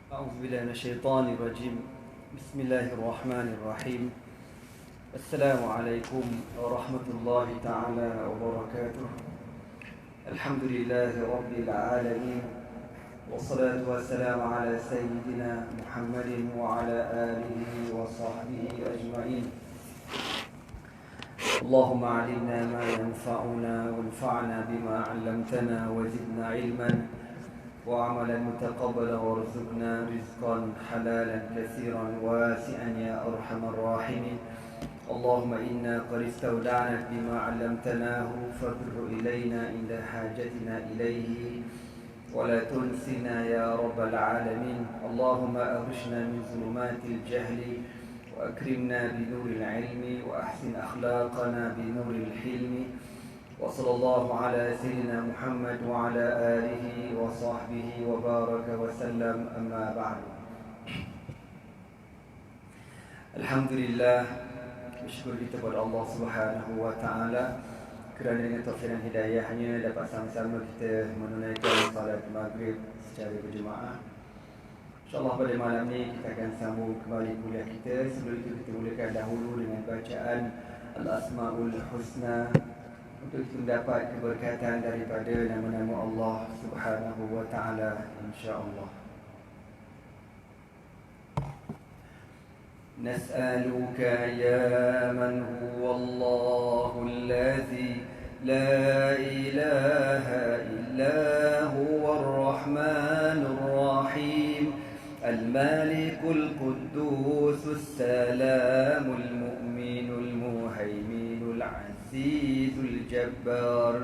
أعوذ بالله من الشيطان الرجيم. بسم الله الرحمن الرحيم. السلام عليكم ورحمة الله تعالى وبركاته. الحمد لله رب العالمين، والصلاة والسلام على سيدنا محمد وعلى آله وصحبه أجمعين. اللهم علمنا ما ينفعنا وانفعنا بما علمتنا وزدنا علما وعملا متقبلا وارزقنا رزقا حلالا كثيرا واسعا يا أرحم الراحمين. اللهم إنا قد استودعناك بما علمتناه فابر إلينا عند حاجتنا إليه ولا تنسنا يا رب العالمين. اللهم أخرجنا من ظلمات الجهل وأكرمنا بنور العلم وأحسن أخلاقنا بنور الحلم. وصلى الله على سيدنا محمد وعلى آله وصحبه وبارك وسلم. أما بعد. Alhamdulillah, bersyukur kita kepada Allah Subhanahu wa taala kerana dengan taufik dan hidayahnya dapat sama-sama kita menunaikan salat maghrib secara berjemaah. InsyaAllah pada malam ni kita akan sambung kembali kuliah kita. Sebelum itu kita mulakan dahulu dengan bacaan Al-Asma'ul Husna untuk kita mendapat keberkatan daripada nama-nama Allah Subhanahu wa taala, insya-Allah. نسألك يا من هو الله الذي لا إله إلا هو الرحمن الرحيم المالك القدوس السلام المؤمن المهيمن العزيز الجبار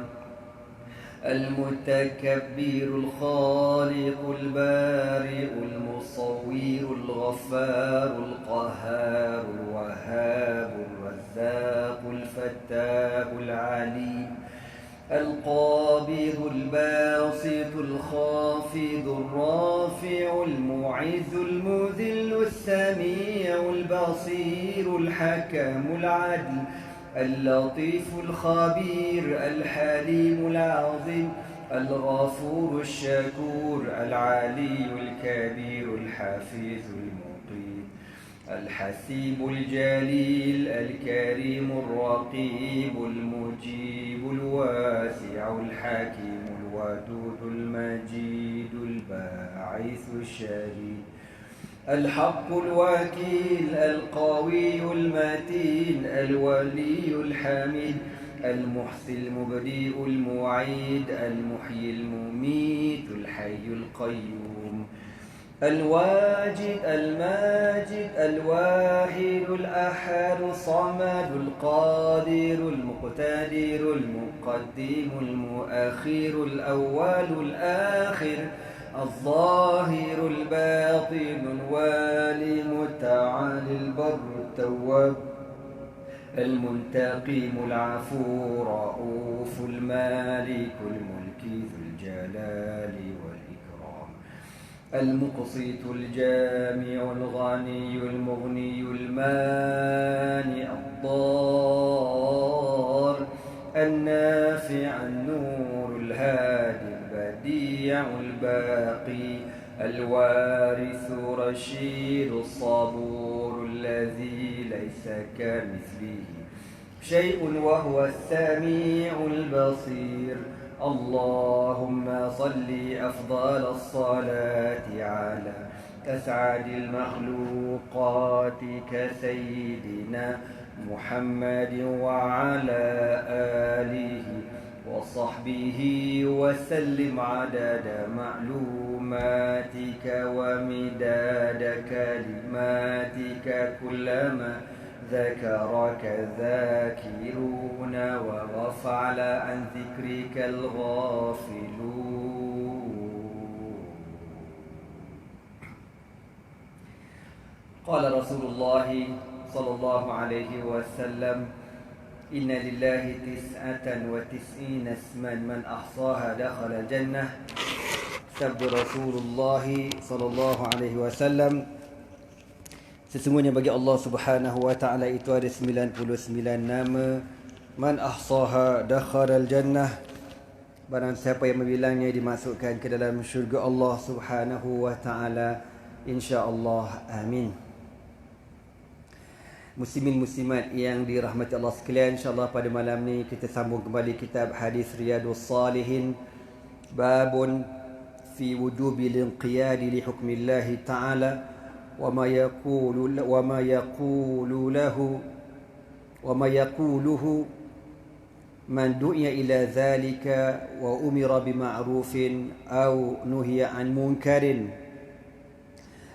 المتكبر الخالق البارئ المصور الغفار القهار الوهاب الرزاق الفتاح العليم القابض الباسط الخافض الرافع المعز المذل السميع البصير الحكم العدل اللطيف الخبير الحليم العظيم الغفور الشكور العلي الكبير الحفيظ المقيت الحسيب الجليل الكريم الرقيب المجيب الواسع الحكيم الودود المجيد الباعث الشهيد الحق الوكيل القوي المتين الولي الحميد المحصي المبدئ المعيد المحيي المميت الحي القيوم الواجد الماجد الواحد الأحد الصمد القادر المقتدر المقدم المؤخر الأول الآخر الظاهر الباطن الوالي المتعالي البر التواب المنتقم العفو رؤوف المالك الملك ذو الجلال والإكرام المقسط الجامع الغني المغني المانع الضار النافع النور الهادي البديع الباقي الوارث رشيد الصبور الذي ليس كمثله شيء وهو السميع البصير. اللهم صل أفضل الصلاة على أسعد المخلوقات كسيدنا محمد وعلى آله وصحبه وسلم عدد معلوماتك ومداد كلماتك كلما ذكرك الذاكرون وغفل عن ذكرك الغافلون. قال رسول الله صلى الله عليه وسلم إن لله 99 اسما من أحصاها دخل الجنة. Sabda Rasulullah sallallahu alaihi wasallam, sesungguhnya bagi Allah Subhanahu wa taala itu ada 99 nama, man ahsaha dakhala al-jannah, barang siapa yang membilangnya dimasukkan ke dalam syurga Allah Subhanahu wa taala. insya-Allah. Amin. Muslimin muslimat yang dirahmati Allah sekalian, insya-Allah pada malam ni kita sambung kembali kitab hadis Riyadhus Salihin, babun fi wujubi al-inqiyad li hukmillah ta'ala wa ma yaquluhu man du'iya ila dhalika wa umira bima'rufin aw nuhiya an munkarin.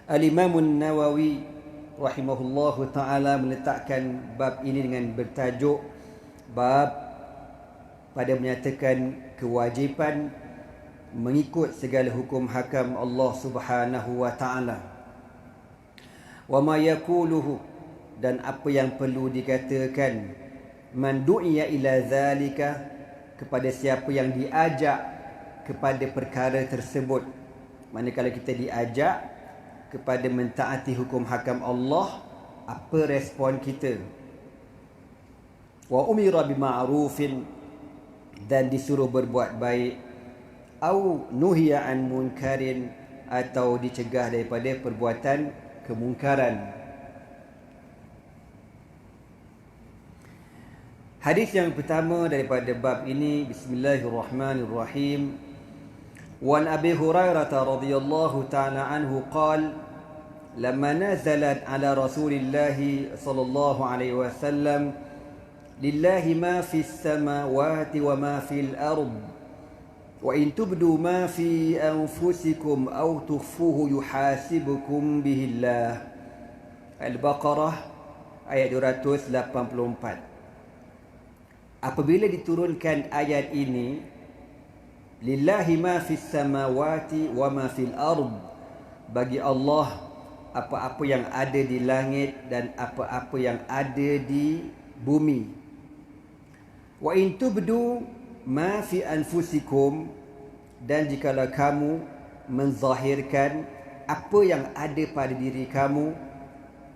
Al-Imam An-Nawawi rahimahullahu ta'ala meletakkan bab ini dengan bertajuk bab pada menyatakan kewajipan mengikut segala hukum hakam Allah Subhanahu wa ta'ala. Wa ma yaquluhu, dan apa yang perlu dikatakan, man du'iya ila zalika, kepada siapa yang diajak kepada perkara tersebut. Manakala kita diajak kepada mentaati hukum hakam Allah, apa respon kita? Wa umira bima'rufin, dan disuruh berbuat baik, au nuhiya an munkarin, atau dicegah daripada perbuatan kemungkaran. Hadis yang pertama daripada bab ini, bismillahirrahmanirrahim. وعن أبي هريرة رضي الله تعالى عنه قال لما نزلت على رسول الله صلى الله عليه وسلم لله ما في السماوات وما في الأرض وإن تبدوا ما في أنفسكم أو تخفوه يحاسبكم به الله. Al-Baqarah ayat 284. Apabila diturunkan ayat ini, lillahi ma fis samawati wa ma fil ard, bagi Allah apa-apa yang ada di langit dan apa-apa yang ada di bumi. Wa in tubdu ma fi anfusikum, dan jikalau kamu menzahirkan apa yang ada pada diri kamu,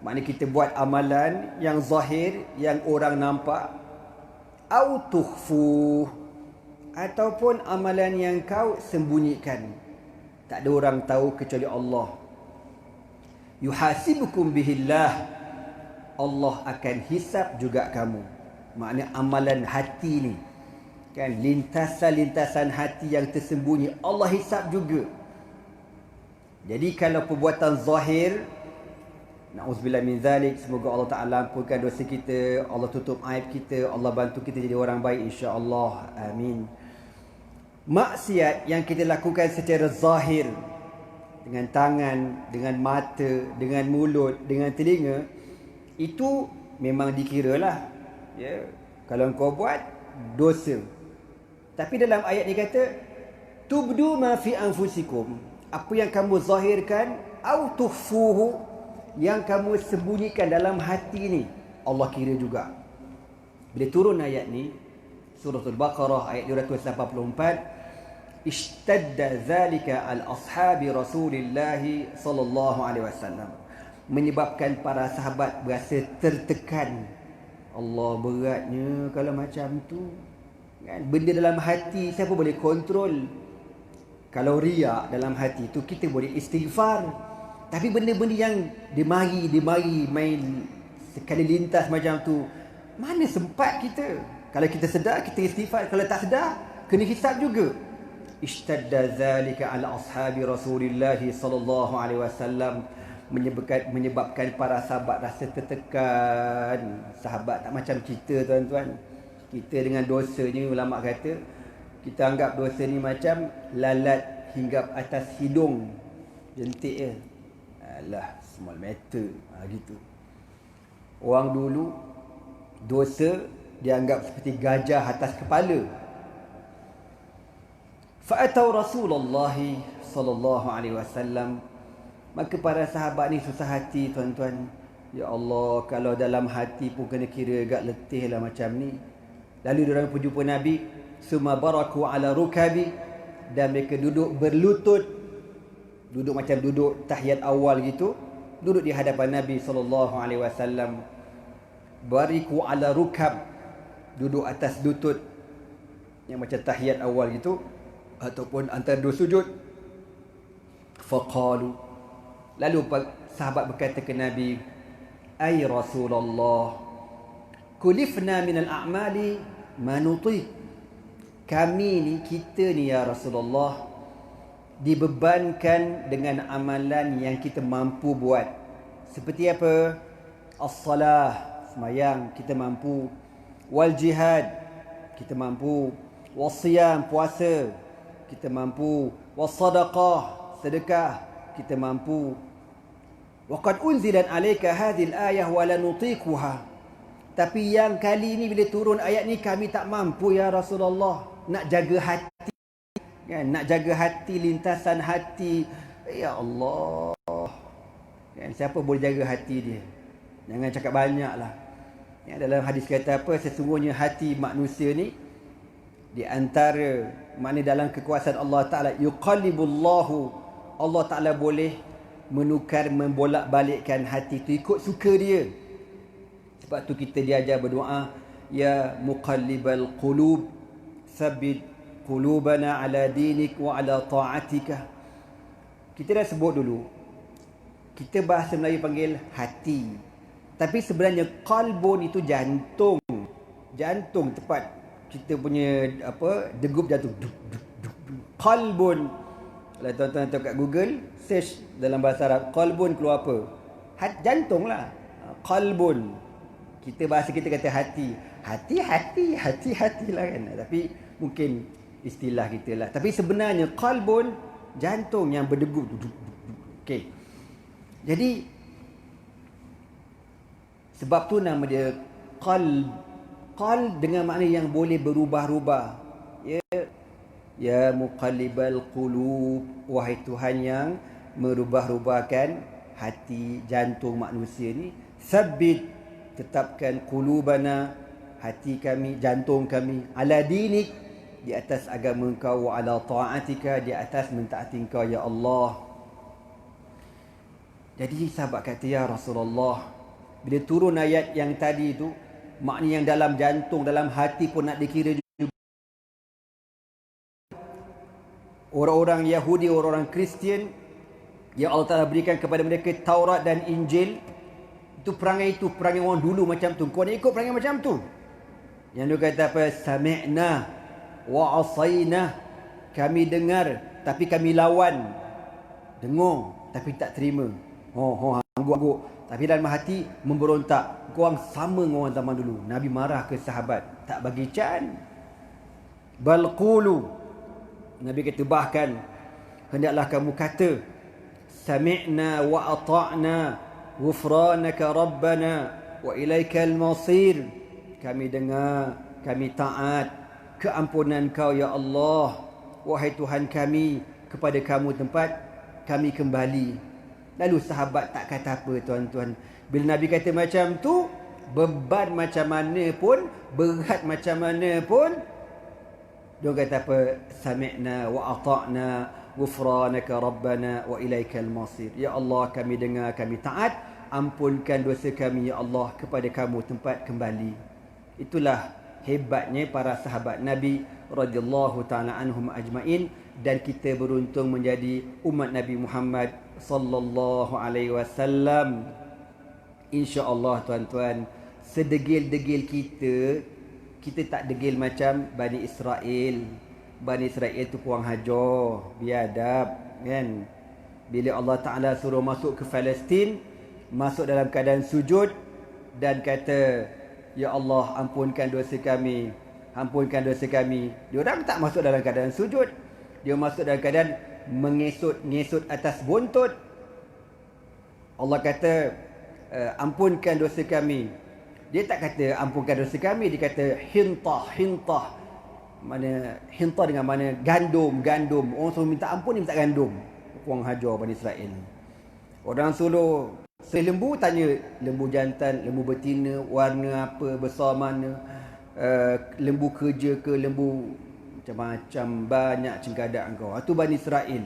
maknanya kita buat amalan yang zahir, yang orang nampak, au tukhfu, ataupun amalan yang kau sembunyikan, tak ada orang tahu kecuali Allah. Yuhasibukum bihillah, Allah akan hisap juga kamu. Maknanya amalan hati ni kan, lintasan-lintasan hati yang tersembunyi Allah hisap juga. Jadi kalau perbuatan zahir, na'udzubillah min zalik, semoga Allah Ta'ala ampunkan dosa kita, Allah tutup aib kita, Allah bantu kita jadi orang baik, insya-Allah. Amin. Maksiat yang kita lakukan secara zahir, dengan tangan, dengan mata, dengan mulut, dengan telinga, itu memang dikiralah, ya, kalau kau buat dosa. Tapi dalam ayat ni kata tubdu ma fi anfusikum, apa yang kamu zahirkan, au tukhfuhu, yang kamu sembunyikan dalam hati ni, Allah kira juga. Bila turun ayat ni, surah Al-Baqarah ayat 284, ishtadda zalika al ashabi Rasulillah sallallahu alaihi wasallam, menyebabkan para sahabat berasa tertekan. Allah, beratnya kalau macam tu kan, benda dalam hati siapa boleh kontrol? Kalau riak dalam hati tu kita boleh istighfar, tapi benda-benda yang dimari main sekali lintas macam tu, mana sempat kita? Kalau kita sedar kita istighfar, kalau tak sedar kena hisab juga. Ishtadda zalika ala ashabi Rasulillah sallallahu alaihi wasallam, menyebabkan para sahabat rasa tertekan. Sahabat tak macam kita, tuan-tuan. Kita dengan dosa ni, ulama kata kita anggap dosa ni macam lalat hinggap atas hidung, jentik je. Alah, small matter, gitu. Orang dulu dosa dianggap seperti gajah atas kepala. Fa'atau Rasulullah sallallahu alaihi wasallam, maka para sahabat ni susah hati, tuan-tuan. Ya Allah, kalau dalam hati pun kena kira agak letih lah macam ni. Lalu diorang berjumpa Nabi, summa baraku ala rukabi, dan mereka duduk berlutut, duduk macam duduk tahiyat awal gitu, duduk di hadapan Nabi sallallahu alaihi wasallam. Bariku ala rukab, duduk atas lutut yang macam tahiyat awal gitu, ataupun antara dua sujud. Faqalu, Lalu sahabat berkata ke Nabi, "Ay Rasulullah, kulifna minal a'mali ma nutiq." Kami ni, kita ni ya Rasulullah, dibebankan dengan amalan yang kita mampu buat. Seperti apa? As-salah, semayang, kita mampu. Wal jihad, kita mampu. Was-siyam, puasa, kita mampu. Was-sadaqah, sedekah, kita mampu. Wa qad unzilat alayka hadhihi al-ayah wa la nutiquha. Tapi yang kali ini bila turun ayat ni kami tak mampu ya Rasulullah. Nak jaga hati, kan? Nak jaga hati, lintasan hati. Ya Allah, kan? Siapa boleh jaga hati dia? Jangan cakap banyak lah. Ya, dalam hadis kata apa? Sesungguhnya hati manusia ni di antara, makna dalam kekuasaan Allah Ta'ala, yuqallibullahu, Allah Ta'ala boleh menukar, membolak-balikkan hati tu ikut suka dia. Sebab tu kita diajar berdoa, ya muqallibal qulub, thabbit qulubana ala dinik wa ala ta'atika. Kita dah sebut dulu, kita bahasa Melayu panggil hati, tapi sebenarnya qalbun itu jantung. Jantung tepat kita punya apa, degup jantung. Qalbun. Kalau tuan-tuan tengok kat Google, search dalam bahasa Arab, qalbun keluar apa? Jantung lah. Qalbun. Kita bahasa kita kata hati. Hati lah kan. Tapi mungkin istilah kita lah. Tapi sebenarnya qalbun, jantung yang berdegup. Okey. Jadi sebab tu nama dia qalb. Qalb dengan makna yang boleh berubah-ubah. Ya muqallibal qulub, wahai Tuhan yang merubah-rubahkan hati, jantung manusia ni. Sabbit, tetapkan qulubana, hati kami, jantung kami, ala dinik, di atas agama Engkau, wa ala ta'atika, di atas mentaati Engkau ya Allah. Jadi sahabat kata, ya Rasulullah, bila turun ayat yang tadi tu, makna yang dalam jantung, dalam hati pun nak dikira juga. Orang-orang Yahudi, orang-orang Kristian yang Allah Ta'ala berikan kepada mereka Taurat dan Injil, perangai orang dulu macam tu. Kau nak ikut perangai macam tu. Yang dia kata apa? Sami'na wa asayna. Kami dengar tapi kami lawan. Dengar tapi tak terima. Angguk-angguk. Tapi dalam hati memberontak. Korang sama dengan orang zaman dulu. Nabi marah ke sahabat, tak bagi can. Bal qulu, Nabi kata bahkan hendaklah kamu kata, sami'na wa ata'na ghufranaka rabbana wa ilaikal masir. Kami dengar, kami taat, keampunan Kau ya Allah, wahai Tuhan kami, kepada kamu tempat kami kembali. Lalu sahabat tak kata apa tuan-tuan. Bila Nabi kata macam tu, beban macam mana pun, berat macam mana pun, dia kata apa? Sami'na wa ata'na ghufranaka rabbana wa ilaikal masir. Ya Allah, kami dengar, kami taat, ampunkan dosa kami ya Allah, kepada kamu tempat kembali. Itulah hebatnya para sahabat Nabi radhiyallahu taala anhum ajmain, dan kita beruntung menjadi umat Nabi Muhammad sallallahu alaihi wasallam. Insya-Allah tuan-tuan, sedegil-degil kita tak degil macam Bani Israel. Bani Israel tu kurang hajar, biadab, kan? Bila Allah Ta'ala suruh masuk ke Palestin, masuk dalam keadaan sujud dan kata, ya Allah, ampunkan dosa kami, ampunkan dosa kami. Diorang tak masuk dalam keadaan sujud. Dia masuk dalam keadaan mengesut-ngesut atas buntut. Allah kata, ampunkan dosa kami. Dia tak kata ampunkan dosa kami, dia kata hintah. Mana hintah dengan mana gandum. Orang suruh minta ampun, dia minta gandum. Kurang hajar Bani Israel. Orang suruh lembu, tanya lembu jantan, lembu betina, warna apa, besar mana, lembu kerja ke, lembu macam-macam, banyak cengkadak engkau. Itu Bani Israel.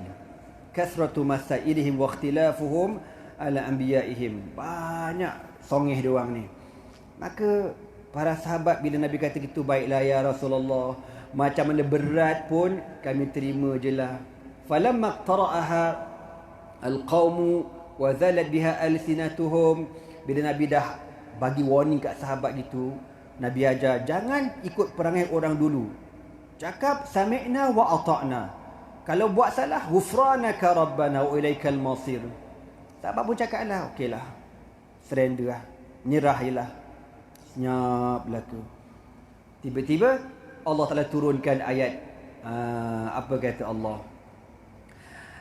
Kasratu masailihim wa ikhtilafuhum ala anbiyaihim. Banyak songeh dia orang ni. Maka para sahabat bila Nabi kata gitu, baiklah ya Rasulullah, macam mana berat pun kami terima je lah. Falamma qtara'aha alqaumu wa zalat biha alsinatuhum. Bila Nabi dah bagi warning kat sahabat gitu, Nabi ajar jangan ikut perangai orang dulu. Cakap sami'na wa ata'na. Kalau buat salah, ghufranaka rabbana wa ilaikal masir. Sahabat pun cakaplah, okeylah. Surrender lah. Nyerah jelah. Senyap berlaku. Tiba-tiba Allah Ta'ala turunkan ayat. Apa kata Allah?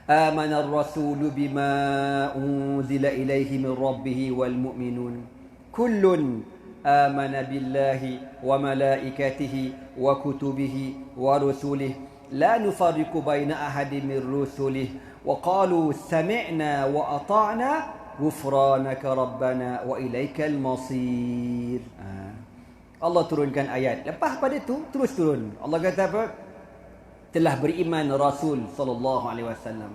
Amana ar-rasulu bima unzila ilaihi min rabbihi wal mu'minun. Kullun amana billahi wa malaikatihi wa kutubihi wa rusulihi. La nufarriqu baina ahadin min rusulihi. Wa qalu sami'na wa ata'na ghufranaka rabbana wa ilaikal masir. Allah turunkan ayat. Lepas pada tu terus turun. Allah kata apa? Telah beriman Rasul sallallahu alaihi wasallam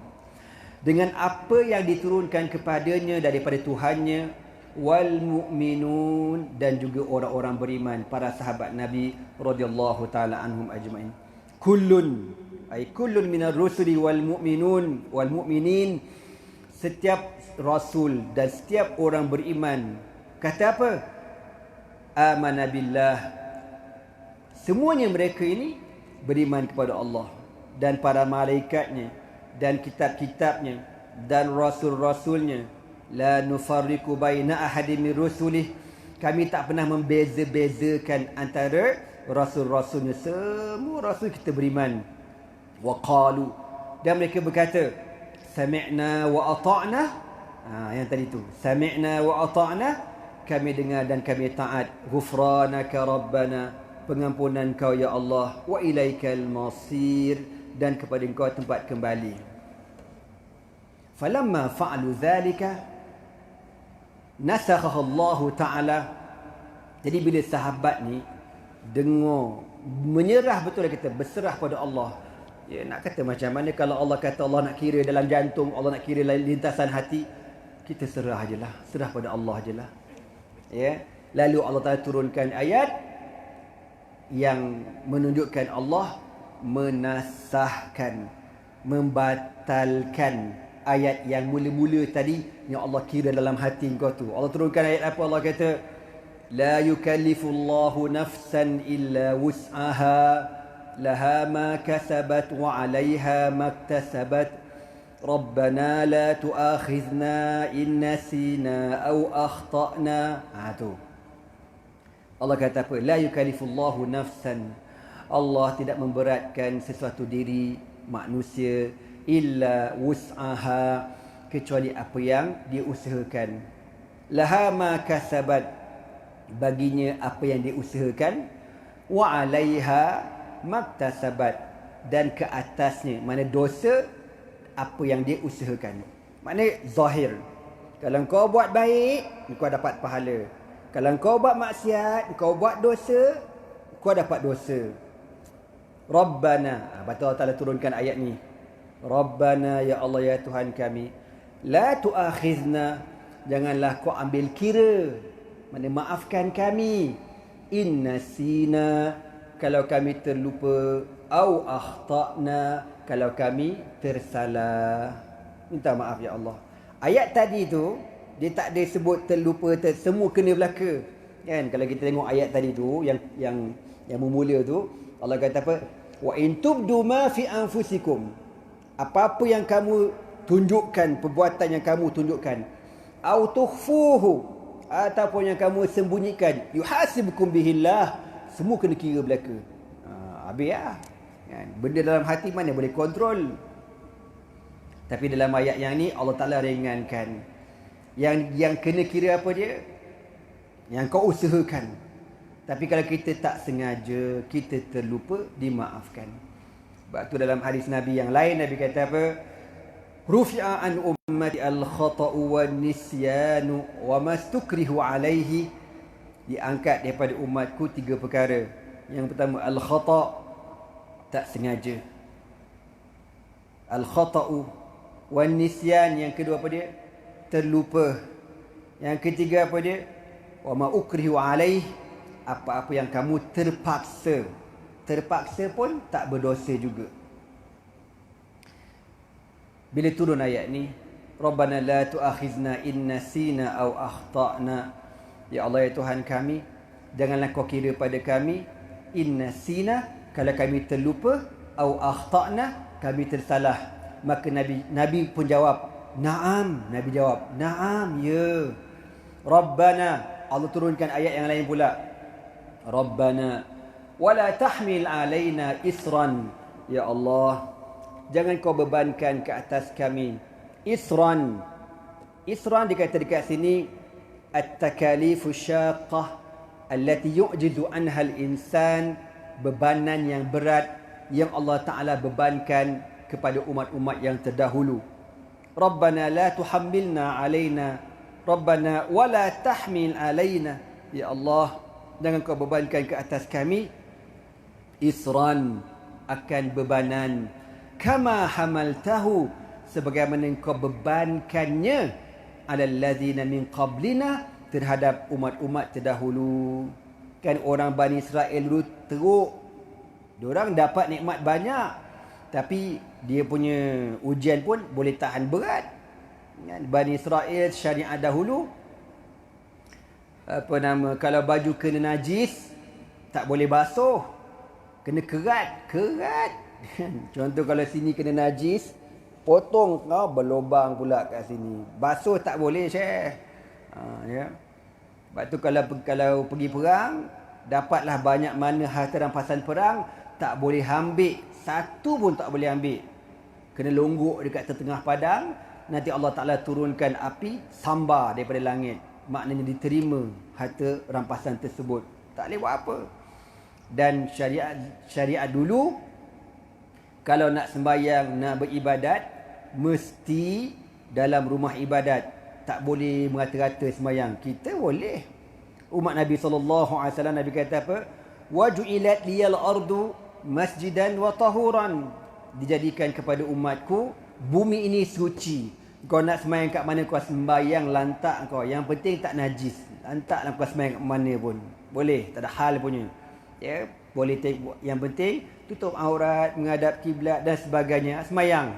dengan apa yang diturunkan kepadanya daripada Tuhannya, wal mu'minun, dan juga orang-orang beriman, para sahabat Nabi radhiyallahu taala anhum ajmain. Kullun minar rusuli wal mu'minun wal mu'minin. Setiap rasul dan setiap orang beriman kata apa? Amana billah. Semuanya mereka ini beriman kepada Allah dan para malaikatnya dan kitab-kitabnya dan rasul-rasulnya. La nufarriqu baina ahadin min rusulih. Kami tak pernah membeza-bezakan antara rasul-rasulnya. Semua rasul kita beriman. Wa qalu, dan mereka berkata sami'na wa ata'na. Yang tadi tu, sami'na wa ata'na, kami dengar dan kami taat. Ghufranaka rabbana, pengampunan kau ya Allah, wa ilaikal masir, dan kepada engkau tempat kembali. Falamma fa'alu dhalika nasakhahu Allah Ta'ala. Jadi bila sahabat ni dengar, menyerah betul dia kata, berserah pada Allah. Ya, nak kata macam mana kalau Allah kata Allah nak kira dalam jantung, Allah nak kira lintasan hati, kita serah je lah, serah pada Allah je lah. Ya. Lalu Allah Ta'ala turunkan ayat yang menunjukkan Allah menasahkan, membatalkan ayat yang mula-mula tadi yang Allah kira dalam hati kau tu. Allah turunkan ayat apa? Allah kata la yukallifullahu nafsan illa wus'aha laha ma kasabat wa 'alayha maktasabat rabbana la tu'akhidhna in nasina aw akhtana. Tu Allah kata apa? La yukallifullahu nafsan. Allah tidak memberatkan sesuatu diri manusia illa wus'aha, kecuali apa yang dia usahakan. Laha ma kasabat, baginya apa yang dia usahakan. Wa 'alaiha maktasabat, dan ke atasnya, mana dosa apa yang dia usahakan. Maknanya zahir. Kalau kau buat baik, kau dapat pahala. Kalau kau buat maksiat, kau buat dosa, kau dapat dosa. Rabbana, betul Allah Ta'ala turunkan ayat ni. Rabbana, ya Allah ya Tuhan kami, la tu'akhizna, janganlah kau ambil kira, mana maafkan kami, in nasina, kalau kami terlupa, au akhtana, kalau kami tersalah. Minta maaf ya Allah. Ayat tadi tu dia tak ada sebut terlupa, semua kena belaka. Kan kalau kita tengok ayat tadi tu yang memula tu, Allah kata apa? Wa in tubdu ma fi anfusikum. Apa-apa yang kamu tunjukkan, perbuatan yang kamu tunjukkan, au tukhfuhu, ataupun yang kamu sembunyikan, yuhasibukum bihillah, semua kena kira belaka. Habis lah. Kan? Benda dalam hati mana boleh kontrol. Tapi dalam ayat yang ni Allah Ta'ala ringankan. Yang kena kira apa dia? Yang kau usahakan. Tapi kalau kita tak sengaja, kita terlupa, dimaafkan. Sebab tu dalam hadis Nabi yang lain, Nabi kata apa? Rufi'a an ummati al-khata'u wa nisyanu wa mastukrihu alaihi. Diangkat daripada umatku 3 perkara. Yang pertama al-khata', tak sengaja. Al-khata'u wa nisyan, yang kedua apa dia? Terlupa. Yang ketiga apa dia? Wa ma ukrihu alaihi, apa-apa yang kamu terpaksa. Terpaksa pun tak berdosa juga. Bila turun ayat ni, Rabbana la tu'akhizna in nasina aw akhtana. Ya Allah, ya Tuhan kami, janganlah kau kira pada kami in nasina, kalau kami terlupa, aw akhtana, kami tersalah. Maka Nabi pun jawab, na'am. Nabi jawab, na'am, ya. Rabbana, Allah turunkan ayat yang lain pula. Rabbana wala tahmil alaina isran. Ya Allah, jangan kau bebankan ke atas kami isran. Isran dikata dekat sini at-takalifu syaqqah allati yu'jizu anha al-insan, bebanan yang berat yang Allah Ta'ala bebankan kepada umat-umat yang terdahulu. Rabbana la tuhammilna alaina, Rabbana wala tahmil alaina. Ya Allah, jangan kau bebankan ke atas kami isran, akan bebanan, kama hamaltahu, sebagaimana kau bebankannya, alal ladzina min qablina, terhadap umat-umat terdahulu. Kan orang Bani Israel dulu teruk, diorang dapat nikmat banyak, tapi dia punya ujian pun boleh tahan berat. Bani Israel syariat dahulu, kalau baju kena najis tak boleh basuh, kena kerat. Contoh kalau sini kena najis, potong, berlubang pula kat sini, basuh tak boleh, Syekh. Ya. Sebab tu kalau pergi perang, dapatlah banyak mana harta rampasan perang, tak boleh ambil, satu pun tak boleh ambil. Kena longgok dekat tengah padang, nanti Allah Ta'ala turunkan api sambar daripada langit. Maknanya diterima harta rampasan tersebut, tak boleh buat apa. Dan syariat dulu, kalau nak sembahyang, nak beribadat, mesti dalam rumah ibadat, tak boleh merata-rata sembahyang. Kita boleh. Umat Nabi SAW, Nabi kata apa? Waju'ilat liyal ardu masjidan wa tahuran. Dijadikan kepada umatku bumi ini suci. Kau nak sembahyang kat mana, kau sembahyang lantak kau, yang penting tak najis. Lantaklah kau sembahyang kat mana pun boleh, tak ada hal punya. Ya, boleh tengok, yang penting tutup aurat, menghadap kiblat dan sebagainya, sembahyang.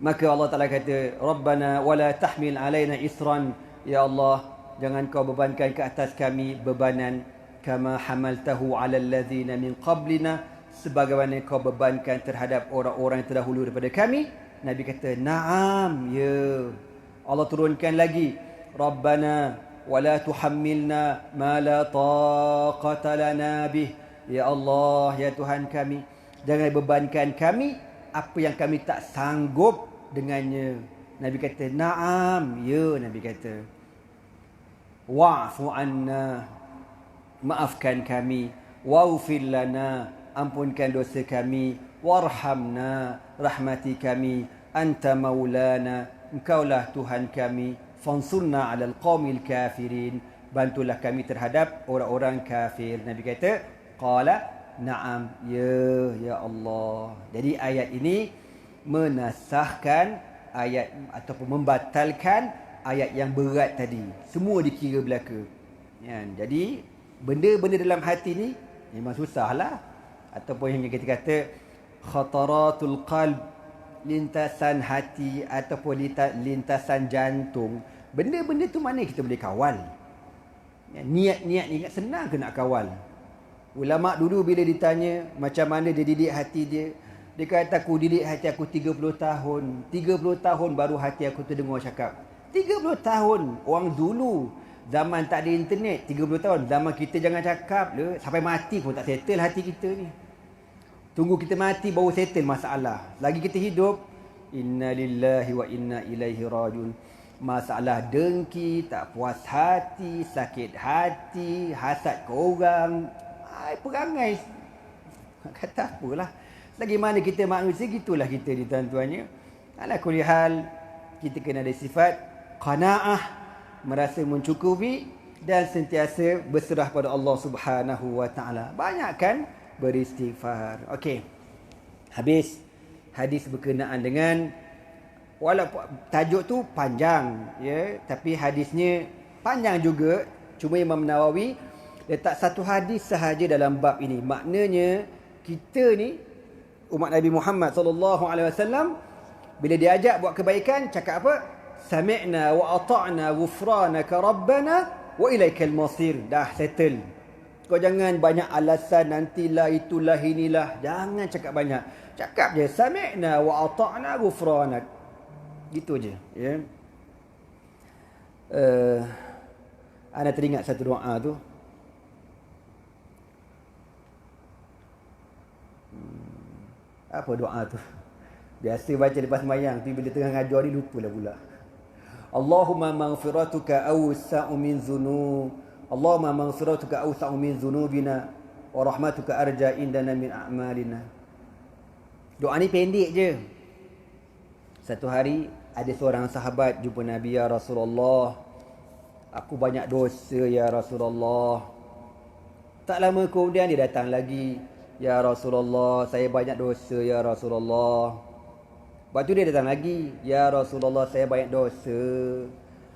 Maka Allah Ta'ala kata, Rabbana wala tahmil alaina isran. Ya Allah, jangan kau bebankan ke atas kami bebanan, kama hamaltahu ala allazina min qablina, sebagaimana kau bebankan terhadap orang-orang yang terdahulu daripada kami. Nabi kata, na'am, ya. Allah turunkan lagi, Rabbana wala tuhammilna ma la taqata lana bih. Ya Allah, ya Tuhan kami, jangan bebankan kami apa yang kami tak sanggup dengannya. Nabi kata, na'am, ya. Nabi kata, wa'fu anna, maafkan kami, waghfir lana, ampunkan dosa kami, warhamna, rahmati kami, anta maulana, engkaulah Tuhan kami, fansurna 'alal qaumil kafirin, bantulah kami terhadap orang-orang kafir. Nabi kata, qala na'am, ya Allah. Jadi ayat ini menasahkan ayat ataupun membatalkan ayat yang berat tadi. Semua dikira belaka. Ya, jadi benda-benda dalam hati ni memang susahlah. Ataupun yang kita kata khataratul qalb, lintasan hati ataupun lintasan jantung. Benda-benda tu mana kita boleh kawal? Ya, niat-niat ni senang ke nak kawal? Ulama dulu bila ditanya macam mana dia didik hati dia, dia kata, aku didik hati aku 30 tahun. 30 tahun baru hati aku terdengar cakap. 30 tahun. Orang dulu zaman tak ada internet, 30 tahun. Zaman kita jangan cakap le, sampai mati pun tak settle hati kita ni. Tunggu kita mati baru settle masalah. Lagi kita hidup, inna lillahi wa inna ilaihi rajiun. Masalah dengki, tak puas hati, sakit hati, hasad ke orang, perangai. Kata apalah. Lagi mana kita manusia, gitulah kita ni tuan-tuannya. Ala kulli hal, kita kena ada sifat qanaah, merasa mencukupi dan sentiasa berserah pada Allah Subhanahu wa taala. Banyakkan beristighfar. Okey. Habis hadis berkenaan dengan, walaupun tajuk tu panjang ya, tapi hadisnya panjang juga. Cuma Imam Nawawi letak satu hadis sahaja dalam bab ini. Maknanya kita ni umat Nabi Muhammad sallallahu alaihi wasallam Bila diajak buat kebaikan, cakap apa? Sami'na wa ata'na ghufranaka rabbana wa ilaikal masir. Dah settle. Kau jangan banyak alasan nantilah, itulah, inilah. Jangan cakap banyak. Cakap je sami'na wa ata'na ghufranak. Gitu je, ya. Ana teringat satu doa tu. Apa doa tu? Biasa baca lepas sembahyang, tapi bila tengah ngajar ni lupalah pula. Allahumma maghfiratuka awsa'u min dhunub. Allahumma maghfiratuka awsa'u min dhunubina wa rahmatuka arja indana min a'malina. Doa ni pendek je. Satu hari ada seorang sahabat jumpa Nabi, ya Rasulullah, aku banyak dosa ya Rasulullah. Tak lama kemudian dia datang lagi, ya Rasulullah, saya banyak dosa ya Rasulullah. Lepas tu dia datang lagi, ya Rasulullah, saya banyak dosa.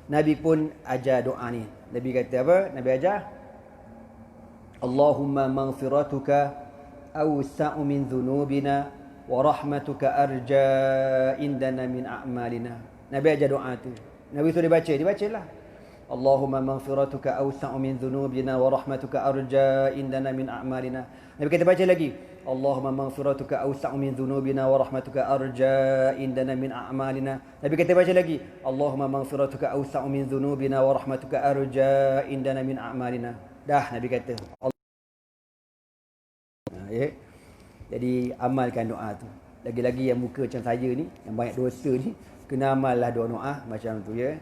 Nabi pun ajar doa ni. Nabi kata apa? Nabi ajar, Allahumma maghfiratuka awsa'u min dhunubina wa rahmatuka arja indana min a'malina. Nabi ajar doa tu. Nabi suruh dibacalah. Allahumma maghfiratuka awsa'u min dhunubina wa rahmatuka arja indana min a'malina. Nabi kata baca lagi, Allahumma maghfiratuka awsa'u min dhunubina wa rahmatuka arja indana min a'malina. Nabi kata baca lagi, Allahumma maghfiratuka awsa'u min dhunubina wa rahmatuka arja indana min a'malina. Dah Nabi kata. Ya. Jadi amalkan doa tu. Lagi-lagi yang muka macam saya ni, yang banyak dosa ni, kena amallah doa macam tu, ya.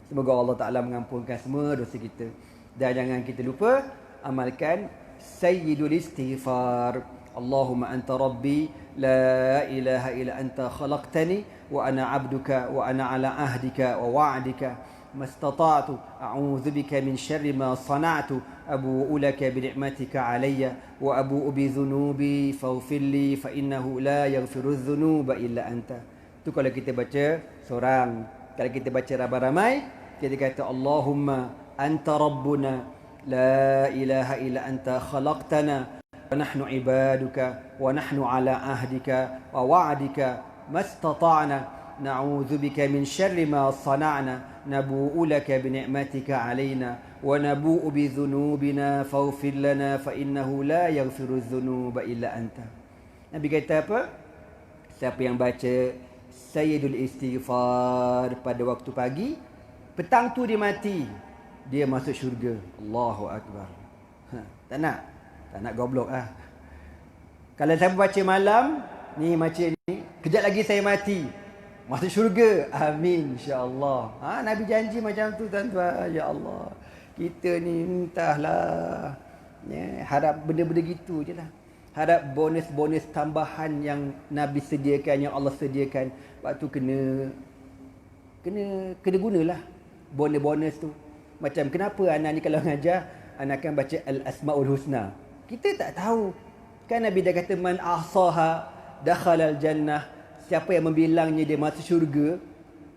Semoga Allah Ta'ala mengampunkan semua dosa kita. Dan jangan kita lupa amalkan Sayyidul Istighfar. Allahumma anta rabbi la ilaha illa anta khalaqtani wa ana abduka wa ana ala ahdika wa wa'dika mastata'tu a'udzu bika min syarri ma sana'tu abu'u laka bi ni'matika alayya wa abu'u bi dhunubi faghfir li fa innahu la yaghfiru dhunuba illa anta. Tu kalau kita baca seorang. Kalau kita baca ramai-ramai, kita kata Allahumma anta rabbuna la ilaha illa anta khalaqtana wa nahnu ibaduka wa nahnu ala ahdika wa wa'dika mastata'na na'udzu bika min syarri ma sana'na nabu'u laka bi ni'matika 'alaina wa nabu'u bi dhunubina faghfir lana fa innahu la yaghfiru dhunuba illa anta. Nabi kata apa? Siapa yang baca Sayyidul Istighfar pada waktu pagi, petang tu dia mati, dia masuk syurga. Allahu Akbar. Tak nak goblok lah. Kalau saya baca malam ni, macam ni, kejap lagi saya mati, masuk syurga. Amin, insya-Allah. Nabi janji macam tu, tuan-tuan. Ya Allah, kita ni entahlah, ya, harap benda-benda gitu je lah. Harap bonus-bonus tambahan yang Nabi sediakan, yang Allah sediakan. Waktu kena gunalah bonus-bonus tu. Macam kenapa anak ni kalau ngajar, anak akan baca Al-Asma'ul Husna. Kita tak tahu. Kan Nabi dah kata man ahsaha dakhalal jannah. Siapa yang membilangnya dia masuk syurga.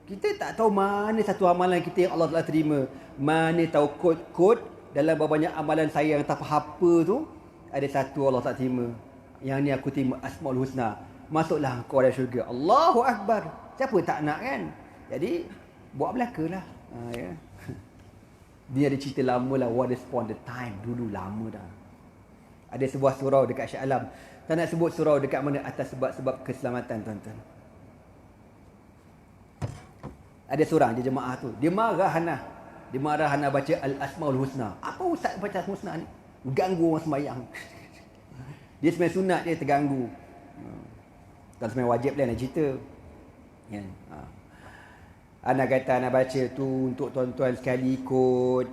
Kita tak tahu mana satu amalan kita yang Allah telah terima. Mana tahu kod-kod dalam banyak amalan saya yang tak apa tu, ada satu Allah tak terima. Yang ni aku terima Asmaul Husna. Masuklah kau dalam syurga. Allahu Akbar. Siapa tak nak kan? Jadi buat belaka lah. Ya. Dia ada cerita lama lah. What is upon the time. Dulu lama dah. Ada sebuah surau dekat Shah Alam. Tak nak sebut surau dekat mana atas sebab-sebab keselamatan, tuan-tuan. Ada seorang je jemaah tu. Dia marah Hana baca Al-Asmaul Husna. Apa ustaz baca Asmaul Husna ni? Ganggu orang sembahyang. Dia sembahyang sunat dia terganggu. Kalau sembahyang wajib lah nak cerita. Ya. Ana kata ana baca tu untuk tuan-tuan sekali ikut.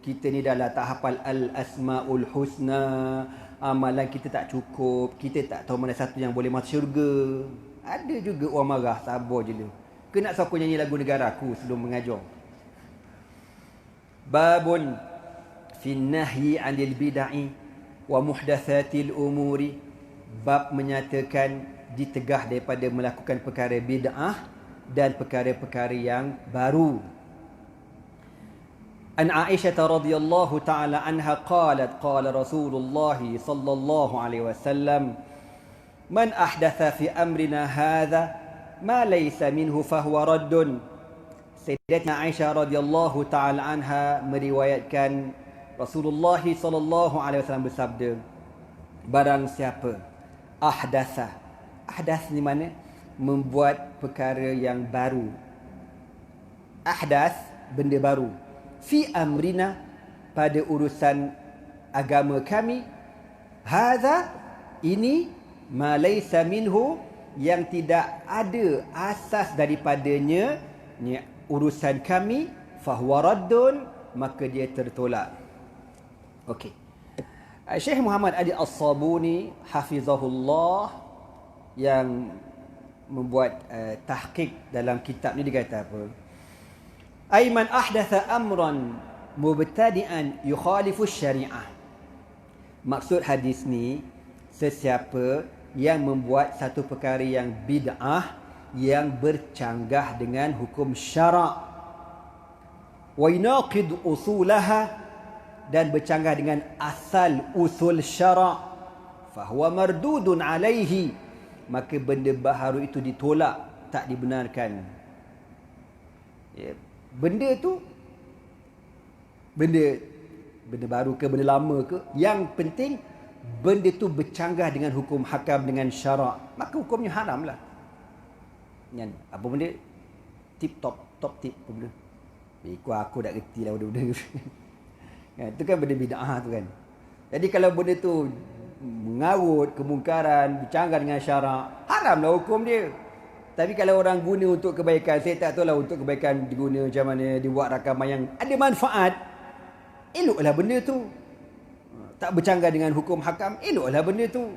Kita ni dah lah tak hafal Al-Asmaul Husna. Amalan kita tak cukup. Kita tak tahu mana satu yang boleh masuk syurga. Ada juga orang marah. Sabar je lah. Kena siapa nyanyi lagu negara aku sebelum mengajar. Babun fi nahyi 'anil bid'ah wa muhdatsatil umuri. Bab menyatakan ditegah daripada melakukan perkara bid'ah dan perkara-perkara yang baru. An Aisyah radhiyallahu ta'ala anha qalat qala Rasulullah sallallahu alaihi wasallam man ahdatha fi amrina hadha ma laysa minhu fahuwa raddun. Sayyidatina Aisyah radhiyallahu taala anha meriwayatkan Rasulullah sallallahu alaihi wasallam bersabda, barang siapa ahdas ni mana membuat perkara yang baru, ahdas benda baru, fi amrina pada urusan agama kami, hadza ini ma laysa minhu yang tidak ada asas daripadanya, ni urusan kami, fahuwa raddun, maka dia tertolak. Okey. Syekh Muhammad Ali As-Sabuni hafizahullah yang membuat tahqiq dalam kitab ni, dia kata apa? Aiman ahdatha amran mubtadi'an yukhalifu syariah. Maksud hadis ni, sesiapa yang membuat satu perkara yang bid'ah yang bercanggah dengan hukum syarak, wa yunaqid usulaha, dan bercanggah dengan asal usul syarak, fahuwa mardudun alaihi, maka benda baharu itu ditolak, tak dibenarkan. Ya, benda tu benda baru ke benda lama ke, yang penting benda tu bercanggah dengan hukum hakam, dengan syarak, maka hukumnya haram lah. Kan? Apa benda tip top tip apa benda, aku dah reti lah benda-benda kan, itu kan benda bid'ah tu kan. Jadi kalau benda tu mengarut kemungkaran, bercanggah dengan syarak, haram lah hukum dia. Tapi kalau orang guna untuk kebaikan, saya tak tahu lah untuk kebaikan diguna macam mana, dibuat rakaman yang ada manfaat, eloklah benda tu. Tak bercanggah dengan hukum hakam, eloklah benda tu.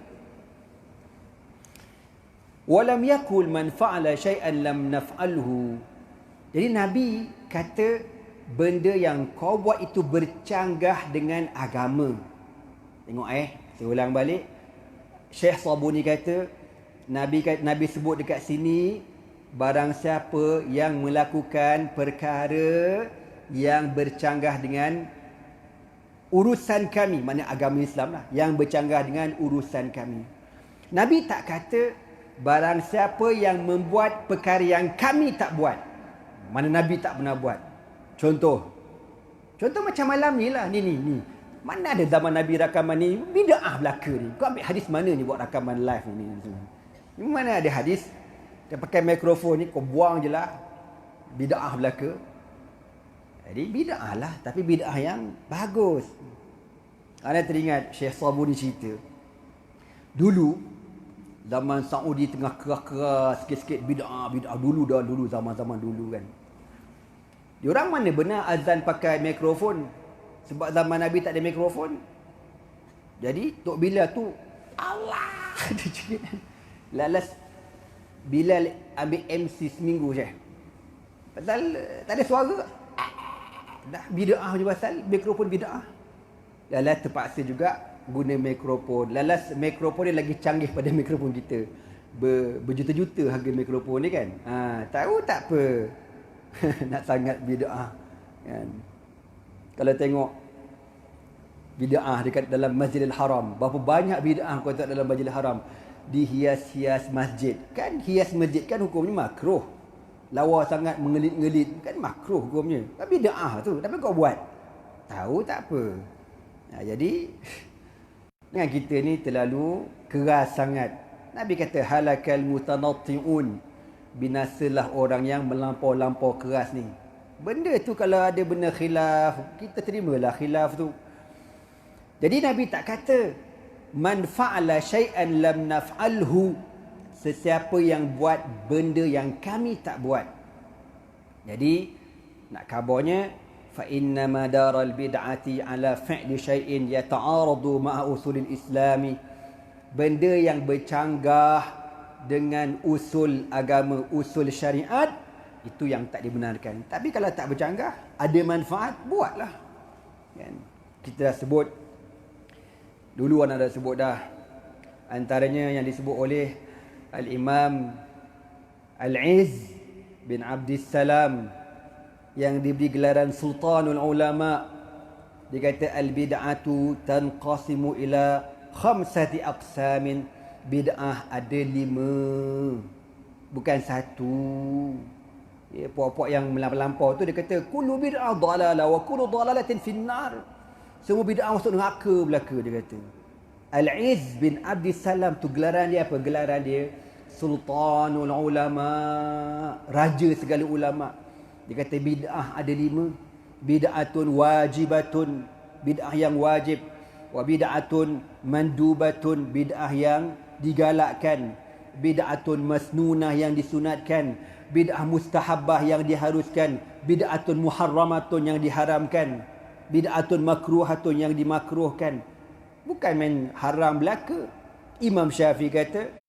Walam yakul man fa'ala syai'an lam naf'alhu. Jadi Nabi kata benda yang kau buat itu bercanggah dengan agama. Tengok saya ulang balik. Syekh Sabuni kata Nabi sebut dekat sini, barang siapa yang melakukan perkara yang bercanggah dengan urusan kami, maknanya agama Islam lah, yang bercanggah dengan urusan kami. Nabi tak kata barang siapa yang membuat perkara yang kami tak buat, mana Nabi tak pernah buat. Contoh macam malam ni lah, ni mana ada zaman Nabi rakaman ni, bid'ah belaka ni. Kau ambil hadis mana ni buat rakaman live ni? Mana ada hadis dia pakai mikrofon ni, kau buang je lah, bid'ah belaka. Jadi bid'ah lah, tapi bid'ah yang bagus. Anda teringat Syekh Sabuni cerita, dulu zaman Saudi tengah keras-keras sikit-sikit bid'ah dulu zaman-zaman dulu kan. Diorang mana benar azan pakai mikrofon, sebab zaman Nabi tak ada mikrofon. Jadi Tok Bilal tu Allah dia cakap, lalas Bilal ambil MC seminggu je, pasal tak ada suara. Dah bid'ah je pasal mikrofon bid'ah. Lalas terpaksa juga guna mikrofon. Lalas mikrofon dia lagi canggih pada mikrofon kita. Berjuta-juta harga mikrofon ni kan. Tahu tak apa. Nak sangat bid'ah kan. Kalau tengok bid'ah dekat dalam Masjidil Haram, berapa banyak bid'ah kau tengok dalam Masjidil Haram, dihias-hias masjid. Kan hias masjid kan hukumnya makruh. Lawa sangat mengelit-ngelit kan makruh hukumnya. Tapi bid'ah tu, tapi kau buat. Tahu tak apa. Jadi dengan kita ni terlalu keras sangat. Nabi kata halakal mutanatti'un, binasalah orang yang melampau-lampau keras ni. Benda tu kalau ada benda khilaf, kita terimalah khilaf tu. Jadi Nabi tak kata man fa'ala syai'an lam naf'alhu, sesiapa yang buat benda yang kami tak buat. Jadi nak khabarnya, fa inna madaral bid'ati ala fi'li syai'in yata'aradu ma'a usulil islami, benda yang bercanggah dengan usul agama, usul syariat, itu yang tak dibenarkan. Tapi kalau tak bercanggah, ada manfaat, buatlah kan. Kita dah sebut dulu, anak dah sebut dah, antaranya yang disebut oleh Al-Imam Al-Izz bin Abdissalam yang diberi gelaran Sultanul Ulama. Dia kata al-bid'atu tanqasimu ila khamsati aqsamin. Bid'ah ada 5. Bukan satu. Ya, puak-puak yang melampau tu dia kata kullu bid'ah dhalalah wa kullu dhalalatin finnar. Semua bid'ah masuk neraka belaka, dia kata. Al-Izz bin Abdissalam tu gelaran dia apa? Gelaran dia Sultanul Ulama, raja segala ulama. Dia kata bid'ah ada 5. Bid'atun wajibatun, bid'ah yang wajib. Wa bid'atun mandubatun, bid'ah yang digalakkan. Bid'atun masnunah, yang disunatkan. Bid'ah mustahabbah, yang diharuskan. Bid'atun muharramatun, yang diharamkan. Bid'atun makruhatun, yang dimakruhkan. Bukan main haram belaka. Imam Syafi'i kata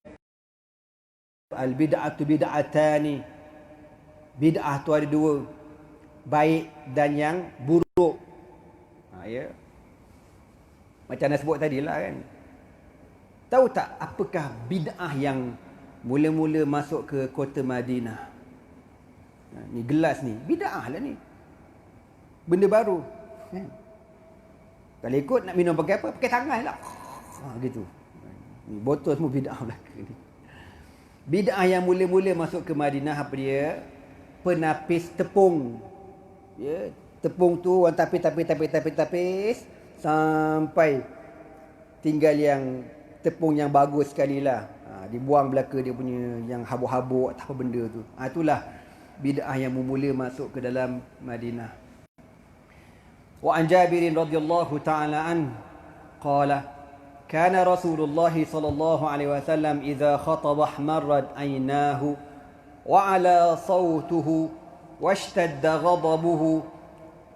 al-bid'atu bid'atani. Bid'ah tu ada 2, baik dan yang buruk. Ya. Macam anda sebut tadi lah kan. Tahu tak apakah bid'ah yang mula-mula masuk ke kota Madinah? Ni gelas ni, bid'ah lah ni. Benda baru. Kan? Kalau ikut nak minum pakai apa? Pakai tangan lah. Gitu. Ni botol semua bid'ah belaka ni. Bid'ah yang mula-mula masuk ke Madinah apa dia? Penapis tepung. Ya, tepung tu orang tapis sampai tinggal yang tepung yang bagus sekali lah. Dibuang belaka dia punya yang habuk-habuk apa benda tu. Itulah bid'ah yang mula masuk ke dalam Madinah. Wa an Jabir radhiyallahu ta'ala an qala kana Rasulullah sallallahu alaihi wasallam idza khataba ahmarrat aynahu wa ala sawtuhu washtadda ghadabuhu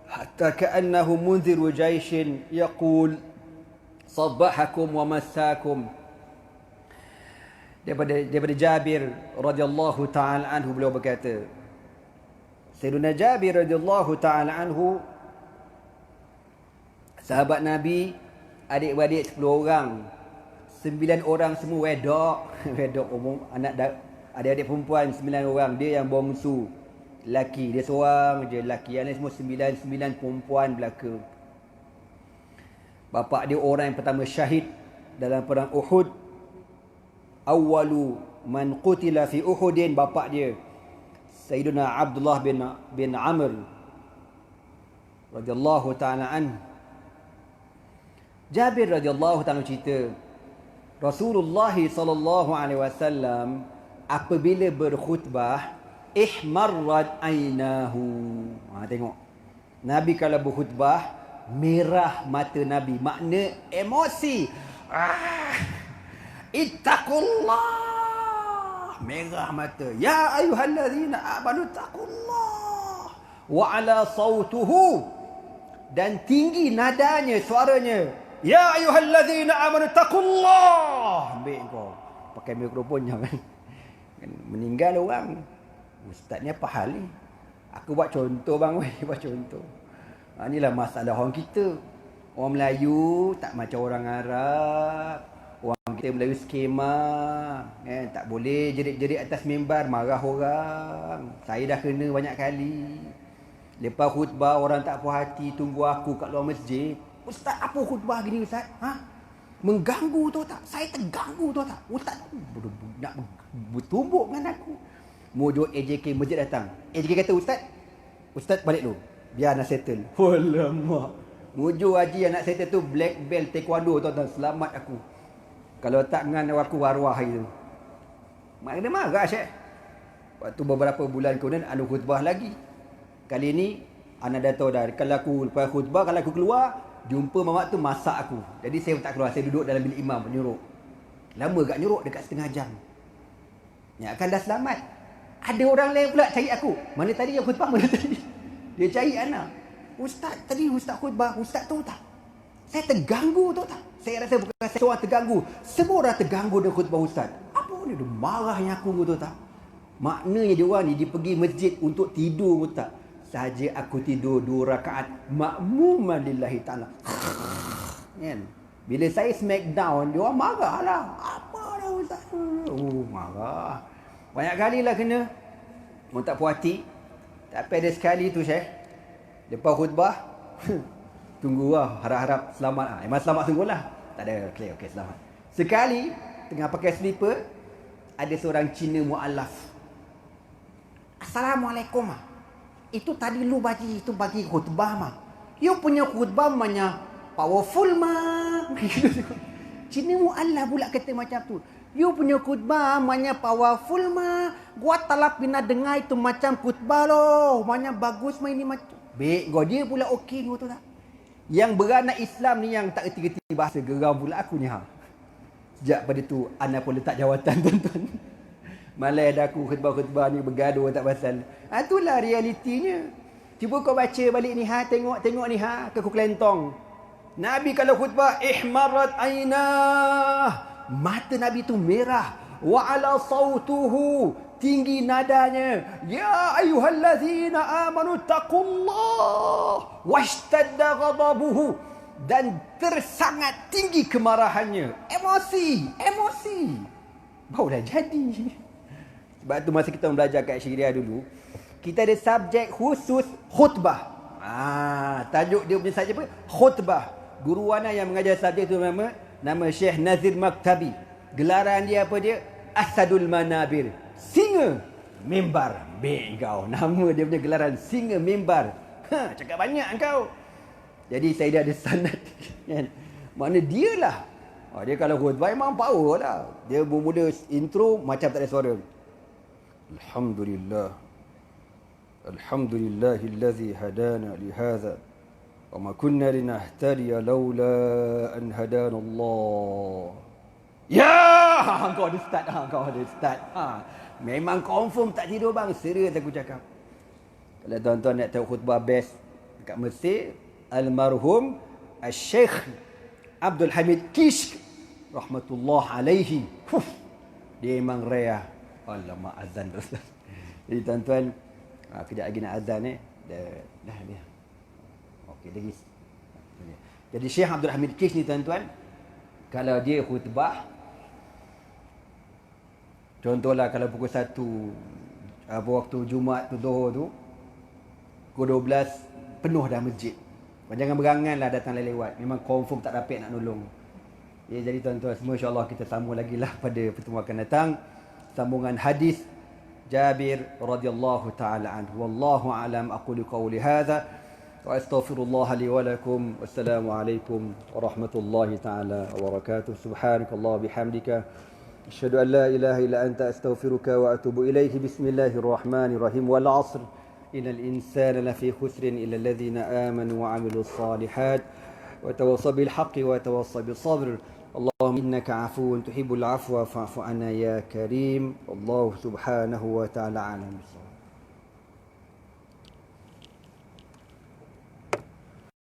hatta ka'annahu munziru jayshin yaqul sabbahakum wa massakum. Daripada Jabir radhiyallahu ta'ala anhu, beliau berkata, Sayyidina Jabir radhiyallahu ta'ala anhu, sahabat Nabi, adik-beradik 10 orang. 9 orang semua wedok. Wedok umum, adik-adik perempuan 9 orang. Dia yang bongsu. Lelaki. Dia seorang je lelaki. Yang lain semua 9 perempuan belaka. Bapa dia orang yang pertama syahid dalam perang Uhud. Awwalu man qutila fi Uhudin, bapa dia Sayyidina Abdullah bin Amr radhiyallahu ta'ala anhu. Jabir radhiyallahu ta'ala cerita, Rasulullah sallallahu alaihi wasallam apabila berkhutbah ihmarrat ainahu. Tengok. Nabi kalau berkhutbah merah mata Nabi, makna emosi. Ittaqullah, merah mata. Ya ayyuhallazina amanu taqullah. Wa ala sautuhu, dan tinggi nadanya, suaranya. Ya ayyuhallazina amanu taqullah. Ambil kau pakai mikrofon jangan. Meninggal orang. Ustaz ni apa hal ni? Aku buat contoh bang, buat contoh. Inilah masalah orang kita. Orang Melayu tak macam orang Arab. Orang kita Melayu skema, tak boleh jerit-jerit atas mimbar, marah orang. Saya dah kena banyak kali. Lepas khutbah orang tak puas hati, tunggu aku kat luar masjid. Ustaz, apa khutbah gini Ustaz? Mengganggu tu tak? Saya terganggu tu tak? Ustaz nak bertumbuk dengan aku. Mojo AJK masjid datang. AJK kata, Ustaz balik dulu. Biar nak settle. Alamak. Mojo haji yang nak settle tu black belt taekwondo tuan-tuan. Selamat aku. Kalau tak dengan aku arwah hari tu. Mak kena marah Syekh. Waktu beberapa bulan kemudian ada khutbah lagi. Kali ni anda dah tahu dah. Kalau aku lepas khutbah, kalau aku keluar, jumpa mamak tu masak aku. Jadi saya tak keluar. Saya duduk dalam bilik imam nyuruk. Lama gak nyuruk, dekat setengah jam. Ya akan dah selamat. Ada orang lain pula cari aku. Mana tadi yang khutbah, mana tadi? Dia cari anak. Ustaz, tadi Ustaz khutbah. Ustaz tahu tak? Saya terganggu tahu tak? Saya rasa bukan saya seorang terganggu. Semua orang terganggu dengan khutbah Ustaz. Apa ni? Dia marahnya aku tahu tak? Maknanya dia orang ni dia pergi masjid untuk tidur tahu tak? Saja aku tidur 2 rakaat makmuman lillahi ta'ala. Kan? Bila saya smackdown, dia orang marahlah. Apa dah Ustaz? Marah. Banyak kali lah kena. Orang tak puas hati. Tapi ada sekali tu Syekh. Lepas khutbah, tunggu lah, harap-harap selamat lah. Memang selamat sungguhlah. Tak ada, okey, selamat. Sekali, tengah pakai slipper, ada seorang Cina mu'alaf. Assalamualaikum. Itu tadi lu bagi khutbah mah. You punya khutbah mahnya powerful mah. Sini Allah pula kata macam tu. You punya khutbah mahnya powerful mah. Gua talap pina dengar itu macam khutbah loh. Mahnya bagus mah ini macam. Baik, gua dia pula okey gua tu tak. Yang beranak Islam ni yang tak reti-reti bahasa geram pula aku ni ha. Sejak pada tu ana pun letak jawatan tuan-tuan. Malai ada aku khutbah-khutbah ni bergaduh tak pasal. Itulah realitinya. Cuba kau baca balik ni ha, tengok ni ha, ke Kelentong. Nabi kalau khutbah ihmarat ainah. Mata Nabi tu merah. Wa ala sautuhu, tinggi nadanya. Ya ayyuhallazina amanu taqullah washtadda ghadabuhu, dan tersangat tinggi kemarahannya. Emosi. Barulah jadi. Sebab tu masa kita belajar kat Syria dulu, kita ada subjek khusus khutbah. Tajuk dia punya subjek apa? Khutbah. Guru ana yang mengajar subjek tu nama Syekh Nazir Maktabi. Gelaran dia apa dia? Asadul Manabir. Singa mimbar. Kau. Nama dia punya gelaran singa mimbar. Cakap banyak kau. Jadi saya dah ada sanad kan. Mana dia lah. Dia kalau khutbah memang power lah. Dia bermula intro macam tak ada suara. Alhamdulillahillazi hadana lihadza wa ma kunna linahtadiya laula an hadana Allah. Ya, kau ada start. Memang confirm tak tidur bang. Serius aku cakap. Kalau tuan-tuan nak tahu khutbah best dekat Mesir, almarhum Syekh Abdul Hamid Kishk rahmatullah alaihi. Dia memang rare. Alamak, azan terus. Jadi tuan-tuan, kejap lagi nak azan dah. Okey, lagi. Jadi Syekh Abdul Hamid Kishk ni tuan-tuan, kalau dia khutbah, contohlah kalau pukul 1 waktu Jumaat tu, Zuhur tu, pukul 12 penuh dah masjid. Jangan beranganlah datang lewat. Memang confirm tak dapat nak nolong. Ya, jadi tuan-tuan semua, insya-Allah kita sambung lagi lah pada pertemuan akan datang. Sambungan hadis Jabir radhiyallahu taala anhu. Wallahu alam, aqulu qawli hadza wa astaghfirullah li wa lakum. Wassalamualaikum warahmatullahi taala wabarakatuh. Subhanakallah bihamdika asyhadu an la ilaha illa anta astaghfiruka wa atubu ilaik. Bismillahirrahmanirrahim. Wal 'asr innal insana lafi khusrin illa alladhina amanu wa 'amilus solihat wa tawassaw bil haqqi wa tawassaw bis sabr. اللهم إنك عفو تحب العفو فاعف عنا يا كريم. الله سبحانه وتعالى أعلم.